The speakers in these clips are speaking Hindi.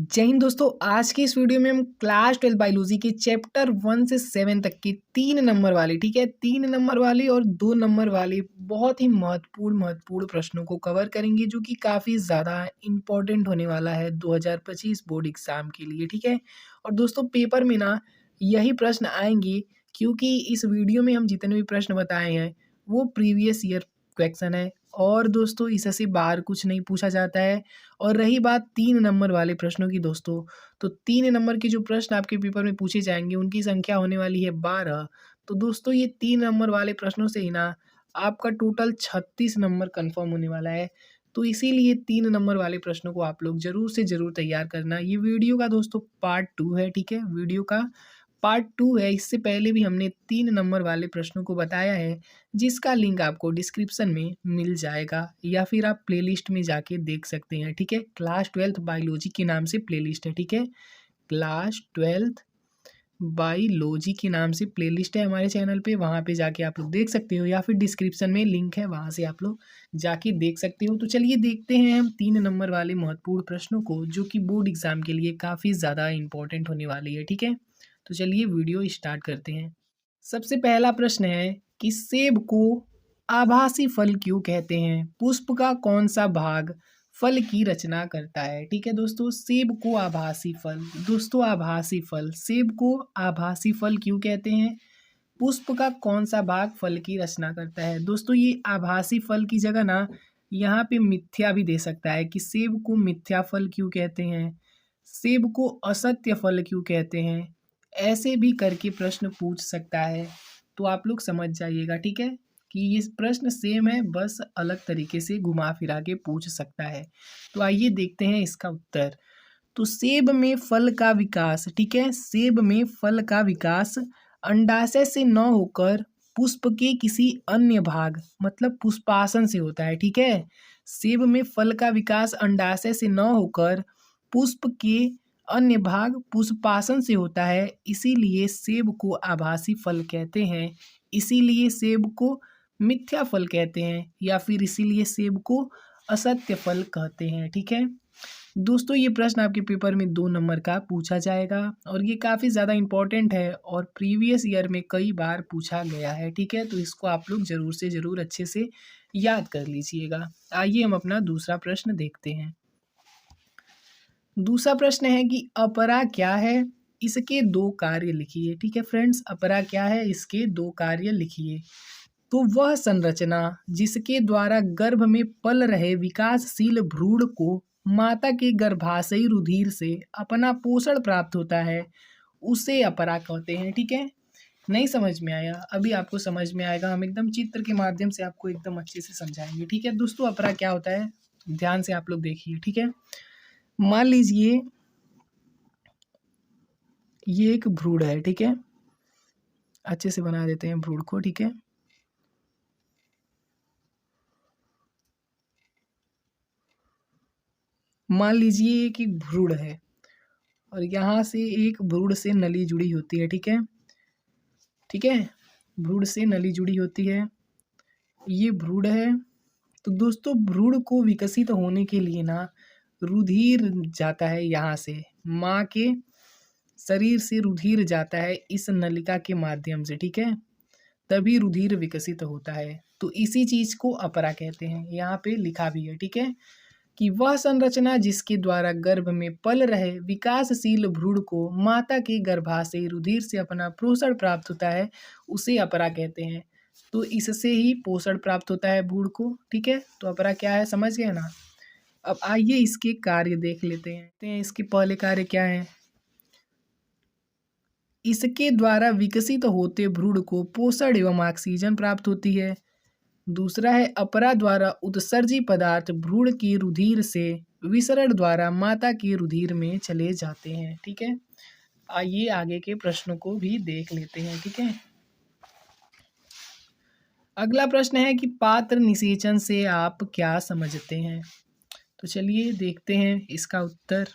जय हिंद दोस्तों। आज की इस वीडियो में हम क्लास 12 बायोलॉजी के चैप्टर 1 से 7 तक की 3 नंबर वाली, ठीक है, 3 नंबर वाली और 2 नंबर वाली बहुत ही महत्वपूर्ण प्रश्नों को कवर करेंगे, जो कि काफ़ी ज़्यादा इंपॉर्टेंट होने वाला है 2025 बोर्ड एग्जाम के लिए, ठीक है। और दोस्तों पेपर में ना यही प्रश्न आएंगे, क्योंकि इस वीडियो में हम जितने भी प्रश्न बताए हैं वो प्रीवियस ईयर क्वेश्चन है और दोस्तों इससे बाहर कुछ नहीं पूछा जाता है। और रही बात 3 नंबर वाले प्रश्नों की दोस्तों, तो 3 नंबर के जो प्रश्न आपके पेपर में पूछे जाएंगे उनकी संख्या होने वाली है 12। तो दोस्तों ये 3 नंबर वाले प्रश्नों से ही ना आपका टोटल 36 नंबर कन्फर्म होने वाला है। तो इसीलिए 3 नंबर वाले प्रश्नों को आप लोग ज़रूर से ज़रूर तैयार करना। ये वीडियो का दोस्तों पार्ट 2 है, ठीक है, वीडियो का पार्ट 2 है। इससे पहले भी हमने 3 नंबर वाले प्रश्नों को बताया है, जिसका लिंक आपको डिस्क्रिप्शन में मिल जाएगा या फिर आप प्लेलिस्ट में जाके देख सकते हैं, ठीक है। क्लास 12 बायोलॉजी के नाम से प्लेलिस्ट है, ठीक है, क्लास 12 बायोलॉजी के नाम से प्लेलिस्ट है हमारे चैनल पे, वहाँ पे जाके आप लोग देख सकते हो या फिर डिस्क्रिप्शन में लिंक है, वहाँ से आप लोग जाके देख सकते हो। तो चलिए देखते हैं हम 3 नंबर वाले महत्वपूर्ण प्रश्नों को, जो कि बोर्ड एग्जाम के लिए काफ़ी ज़्यादा इंपॉर्टेंट होने वाली है, ठीक है। तो चलिए वीडियो स्टार्ट करते हैं। सबसे पहला प्रश्न है कि सेब को आभासी फल क्यों कहते हैं? पुष्प का कौन सा भाग फल की रचना करता है? ठीक है दोस्तों, सेब को आभासी फल, दोस्तों आभासी फल, सेब को आभासी फल क्यों कहते हैं? पुष्प का कौन सा भाग फल की रचना करता है? दोस्तों ये आभासी फल की जगह ना यहाँ पे मिथ्या भी दे सकता है कि सेब को मिथ्या फल क्यों कहते हैं, सेब को असत्य फल क्यों कहते हैं, ऐसे भी करके प्रश्न पूछ सकता है। तो आप लोग समझ जाइएगा, ठीक है, कि ये प्रश्न सेम है, बस अलग तरीके से घुमा फिरा के पूछ सकता है। तो आइए देखते हैं इसका उत्तर। तो सेब में फल का विकास, ठीक है, सेब में फल का विकास अंडाशय से न होकर पुष्प के किसी अन्य भाग मतलब पुष्पासन से होता है, ठीक है। सेब में फल का विकास अंडाशय से न होकर पुष्प के अन्य भाग पुष्पासन से होता है, इसीलिए सेब को आभासी फल कहते हैं, इसीलिए सेब को मिथ्या फल कहते हैं, या फिर इसीलिए सेब को असत्य फल कहते हैं, ठीक है। दोस्तों ये प्रश्न आपके पेपर में 2 नंबर का पूछा जाएगा और ये काफ़ी ज़्यादा इम्पोर्टेंट है और प्रीवियस ईयर में कई बार पूछा गया है, ठीक है। तो इसको आप लोग ज़रूर से ज़रूर अच्छे से याद कर लीजिएगा। आइए हम अपना दूसरा प्रश्न देखते हैं। दूसरा प्रश्न है कि अपरा क्या है, इसके 2 कार्य लिखिए, ठीक है फ्रेंड्स, अपरा क्या है, इसके 2 कार्य लिखिए। तो वह संरचना जिसके द्वारा गर्भ में पल रहे विकासशील भ्रूण को माता के गर्भाशयी रुधिर से अपना पोषण प्राप्त होता है, उसे अपरा कहते हैं, ठीक है। नहीं समझ में आया? अभी आपको समझ में आएगा, हम एकदम चित्र के माध्यम से आपको एकदम अच्छे से समझाएंगे, ठीक है। दोस्तों अपरा क्या होता है, ध्यान से आप लोग देखिए, ठीक है। मान लीजिए ये एक भ्रूण है, ठीक है, अच्छे से बना देते हैं भ्रूण को, ठीक है। मान लीजिए कि भ्रूण है और यहाँ से एक भ्रूण से नली जुड़ी होती है, ठीक है, ठीक है, भ्रूण से नली जुड़ी होती है, ये भ्रूण है। तो दोस्तों भ्रूण को विकसित होने के लिए ना रुधिर जाता है, यहाँ से माँ के शरीर से रुधिर जाता है इस नलिका के माध्यम से, ठीक है, तभी रुधिर विकसित होता है। तो इसी चीज़ को अपरा कहते हैं, यहाँ पे लिखा भी है, ठीक है, कि वह संरचना जिसके द्वारा गर्भ में पल रहे विकासशील भ्रूण को माता के गर्भाशय रुधिर से अपना पोषण प्राप्त होता है, उसे अपरा कहते हैं। तो इससे ही पोषण प्राप्त होता है भ्रूण को, ठीक है। तो अपरा क्या है, समझ गए ना। अब आइए इसके कार्य देख लेते हैं। इसके पहले कार्य क्या है, इसके द्वारा विकसित होते भ्रूण को पोषण एवं ऑक्सीजन प्राप्त होती है। दूसरा है अपरा द्वारा उत्सर्जी पदार्थ भ्रूण की रुधिर से विसरण द्वारा माता के रुधिर में चले जाते हैं, ठीक है। आइए आगे के प्रश्नों को भी देख लेते हैं, ठीक है। अगला प्रश्न है कि पात्र निषेचन से आप क्या समझते हैं? तो चलिए देखते हैं इसका उत्तर।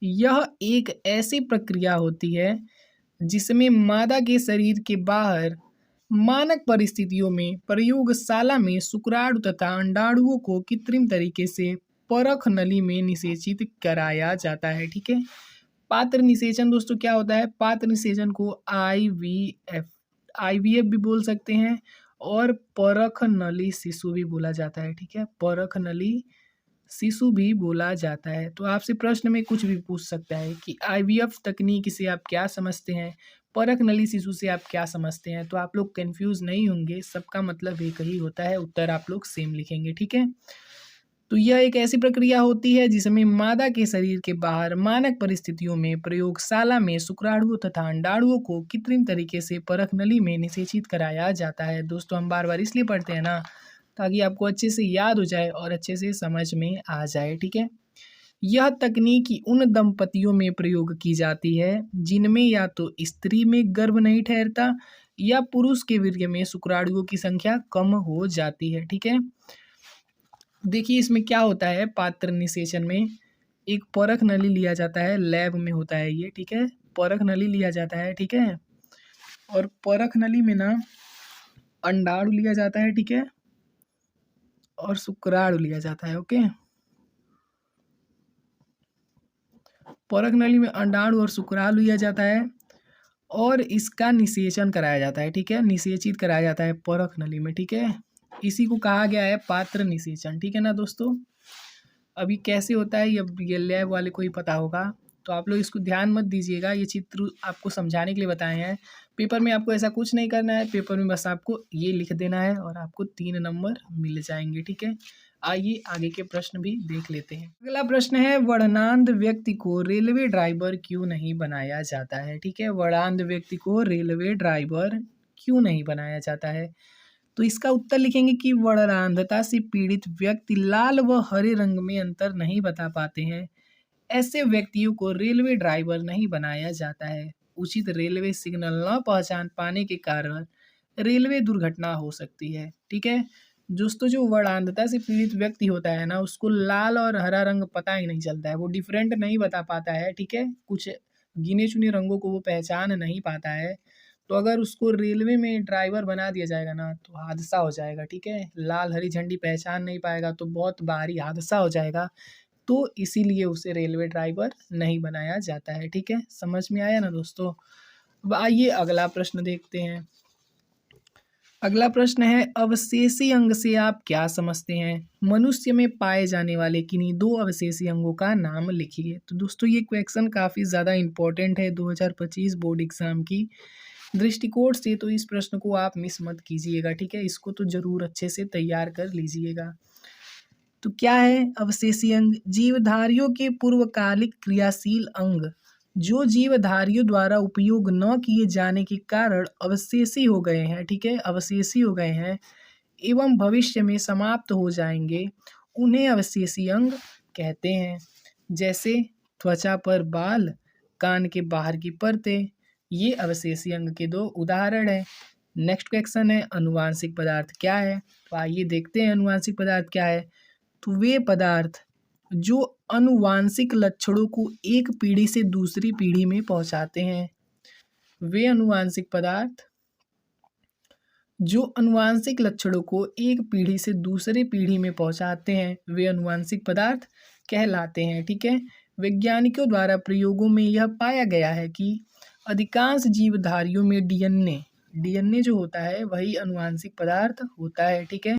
यह एक ऐसी प्रक्रिया होती है जिसमें मादा के शरीर के बाहर मानक परिस्थितियों में प्रयोगशाला में शुक्राणु तथा अंडाणुओं को कृत्रिम तरीके से परख नली में निषेचित कराया जाता है। ठीक है, पात्र निषेचन दोस्तों क्या होता है? पात्र निषेचन को आईवीएफ भी बोल सकते हैं और परख नली शिशु भी बोला जाता है। ठीक है, परख नली शिशु भी बोला जाता है। तो आपसे प्रश्न में कुछ भी पूछ सकता है कि आईवीएफ तकनीक से आप क्या समझते हैं, परख नली शिशु से आप क्या समझते हैं। तो आप लोग कंफ्यूज नहीं होंगे, सबका मतलब एक ही होता है, उत्तर आप लोग सेम लिखेंगे। ठीक है, तो यह एक ऐसी प्रक्रिया होती है जिसमें मादा के शरीर के बाहर मानक परिस्थितियों में प्रयोगशाला में शुक्राणुओं तथा अंडाणुओं को कृत्रिम तरीके से परख नली में निषेचित कराया जाता है। दोस्तों हम बार बार इसलिए पढ़ते हैं ना, ताकि आपको अच्छे से याद हो जाए और अच्छे से समझ में आ जाए। ठीक है, यह तकनीक उन दंपतियों में प्रयोग की जाती है जिनमें या तो स्त्री में गर्भ नहीं ठहरता या पुरुष के वीर्य में शुक्राणुओं की संख्या कम हो जाती है। ठीक है, देखिए इसमें क्या होता है, पात्र निषेचन में एक परख नली लिया जाता है, लैब में होता है ये। ठीक है, परख नली लिया जाता है। ठीक है, और परख नली में ना अंडाणु लिया जाता है। ठीक है, और शुक्राणु लिया जाता है। ओके, परख नली में अंडाणु और शुक्राणु लिया जाता है और इसका निषेचन कराया जाता है। ठीक है, निषेचित कराया जाता है परख नली में। ठीक है, इसी को कहा गया है पात्र निषेचन। ठीक है ना दोस्तों, अभी कैसे होता है ये लैब वाले को ही पता होगा, तो आप लोग इसको ध्यान मत दीजिएगा, ये चित्र आपको समझाने के लिए बताए हैं। पेपर में आपको ऐसा कुछ नहीं करना है, पेपर में बस आपको ये लिख देना है और आपको 3 नंबर मिल जाएंगे। ठीक है, आइए आगे के प्रश्न भी देख लेते हैं। अगला प्रश्न है, वर्णांध व्यक्ति को रेलवे ड्राइवर क्यों नहीं बनाया जाता है? ठीक है, वर्णांध व्यक्ति को रेलवे ड्राइवर क्यों नहीं बनाया जाता है? तो इसका उत्तर लिखेंगे कि वर्णांधता से पीड़ित व्यक्ति लाल व हरे रंग में अंतर नहीं बता पाते हैं, ऐसे व्यक्तियों को रेलवे ड्राइवर नहीं बनाया जाता है। उचित रेलवे सिग्नल न पहचान पाने के कारण रेलवे दुर्घटना हो सकती है। ठीक है, दोस्तों जो वर्णांधता से पीड़ित व्यक्ति होता है ना, उसको लाल और हरा रंग पता ही नहीं चलता है, वो डिफरेंट नहीं बता पाता है। ठीक है, कुछ गिने चुने रंगों को वो पहचान नहीं पाता है। तो अगर उसको रेलवे में ड्राइवर बना दिया जाएगा ना, तो हादसा हो जाएगा। ठीक है, लाल हरी झंडी पहचान नहीं पाएगा तो बहुत भारी हादसा हो जाएगा, तो इसीलिए उसे रेलवे ड्राइवर नहीं बनाया जाता है। ठीक है, समझ में आया ना दोस्तों। अब आइए अगला प्रश्न देखते हैं। अगला प्रश्न है, अवशेषी अंग से आप क्या समझते हैं? मनुष्य में पाए जाने वाले किन्हीं 2 अवशेषी अंगों का नाम लिखिए। तो दोस्तों ये क्वेश्चन काफ़ी ज़्यादा इम्पोर्टेंट है 2025 बोर्ड एग्जाम की दृष्टिकोण से, तो इस प्रश्न को आप मिस मत कीजिएगा। ठीक है, इसको तो जरूर अच्छे से तैयार कर लीजिएगा। तो क्या है अवशेषी अंग? जीवधारियों के पूर्वकालिक क्रियाशील अंग जो जीवधारियों द्वारा उपयोग न किए जाने के कारण अवशेषी हो गए हैं। ठीक है, अवशेषी हो गए हैं एवं भविष्य में समाप्त हो जाएंगे, उन्हें अवशेषी अंग कहते हैं। जैसे त्वचा पर बाल, कान के बाहर की परतें, ये अवशेषी अंग के 2 उदाहरण हैं। नेक्स्ट क्वेश्चन है, अनुवांशिक पदार्थ क्या है? तो आइए देखते हैं अनुवांशिक पदार्थ क्या है। तो वे पदार्थ जो अनुवांशिक लक्षणों को एक पीढ़ी से दूसरी पीढ़ी में पहुंचाते हैं, वे अनुवांशिक पदार्थ जो अनुवांशिक लक्षणों को एक पीढ़ी से दूसरी पीढ़ी में पहुंचाते हैं, वे अनुवांशिक पदार्थ कहलाते हैं। ठीक है, वैज्ञानिकों द्वारा प्रयोगों में यह पाया गया है कि अधिकांश जीवधारियों में डीएनए जो होता है वही अनुवांशिक पदार्थ होता है। ठीक है।